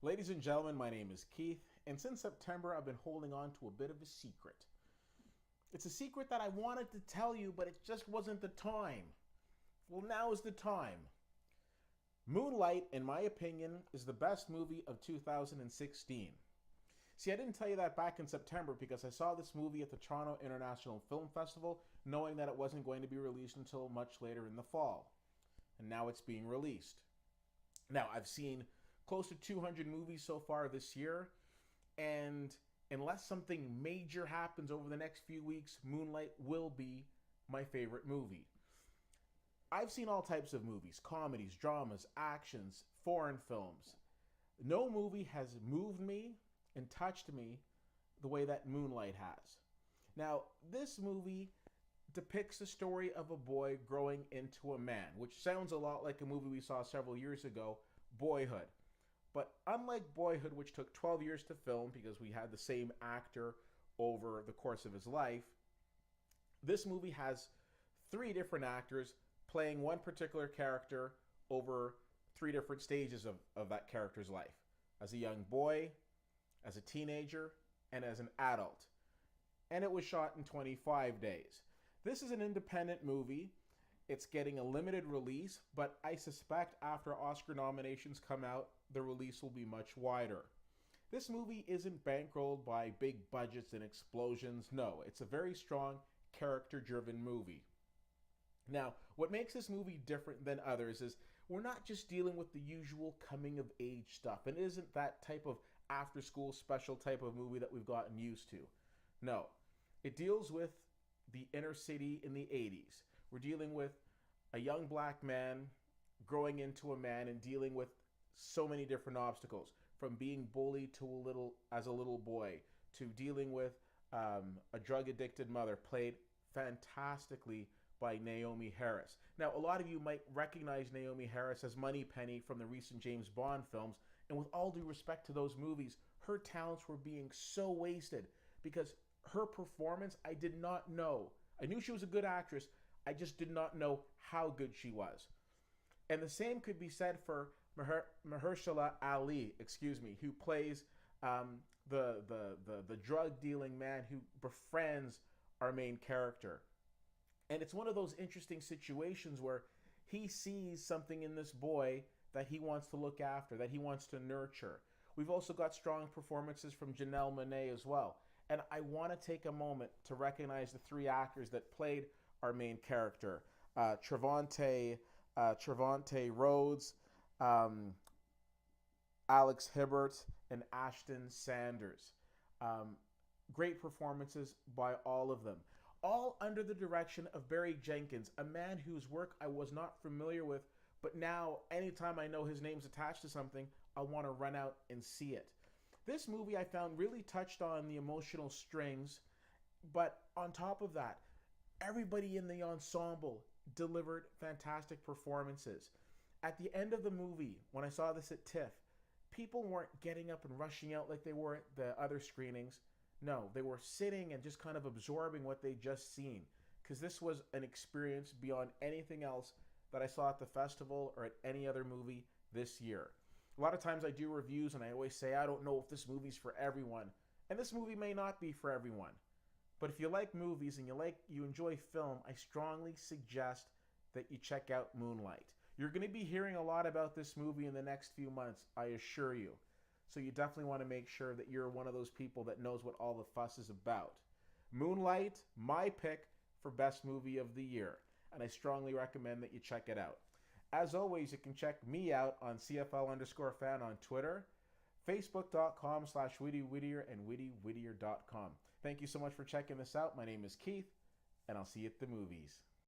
Ladies and gentlemen, my name is Keith, and since September I've been holding on to a bit of a secret. It's a secret that I wanted to tell you, but it just wasn't the time. Well, now is the time. Moonlight, in my opinion, is the best movie of 2016. See, I didn't tell you that back in September because I saw this movie at the Toronto International Film Festival, knowing that it wasn't going to be released until much later in the fall. And now it's being released. Now, I've seen close to 200 movies so far this year, and unless something major happens over the next few weeks, Moonlight will be my favorite movie. I've seen all types of movies, comedies, dramas, actions, foreign films. No movie has moved me and touched me the way that Moonlight has. Now, this movie depicts the story of a boy growing into a man, which sounds a lot like a movie we saw several years ago, Boyhood. But unlike Boyhood, which took 12 years to film because we had the same actor over the course of his life, this movie has three different actors playing one particular character over three different stages of that character's life. As a young boy, as a teenager, and as an adult. And it was shot in 25 days. This is an independent movie. It's getting a limited release, but I suspect after Oscar nominations come out, the release will be much wider. This movie isn't bankrolled by big budgets and explosions. No, it's a very strong, character-driven movie. Now, what makes this movie different than others is we're not just dealing with the usual coming-of-age stuff. It isn't that type of after-school special type of movie that we've gotten used to. No, it deals with the inner city in the 80s. We're dealing with a young black man growing into a man and dealing with so many different obstacles, from being bullied as a little boy to dealing with a drug-addicted mother, played fantastically by Naomi Harris. Now, a lot of you might recognize Naomi Harris as Moneypenny from the recent James Bond films, and with all due respect to those movies, her talents were being so wasted because her performance, I did not know. I knew she was a good actress, I just did not know how good she was. And the same could be said for Mahershala Ali, who plays the drug-dealing man who befriends our main character. And it's one of those interesting situations where he sees something in this boy that he wants to look after, that he wants to nurture. We've also got strong performances from Janelle Monáe as well. And I want to take a moment to recognize the three actors that played our main character. Trevante Rhodes, Alex Hibbert, and Ashton Sanders. Great performances by all of them. All under the direction of Barry Jenkins, a man whose work I was not familiar with, but now anytime I know his name's attached to something, I want to run out and see it. This movie I found really touched on the emotional strings, but on top of that, everybody in the ensemble delivered fantastic performances. At the end of the movie, when I saw this at TIFF, people weren't getting up and rushing out like they were at the other screenings. No, they were sitting and just kind of absorbing what they'd just seen, because this was an experience beyond anything else that I saw at the festival or at any other movie this year. A lot of times I do reviews and I always say I don't know if this movie's for everyone, and this movie may not be for everyone. But if you like movies and you enjoy film, I strongly suggest that you check out Moonlight. You're going to be hearing a lot about this movie in the next few months, I assure you. So you definitely want to make sure that you're one of those people that knows what all the fuss is about. Moonlight, my pick for best movie of the year, and I strongly recommend that you check it out. As always, you can check me out on CFL_fan on Twitter, Facebook.com/WittyWhittier and WittyWhittier.com. Thank you so much for checking this out. My name is Keith, and I'll see you at the movies.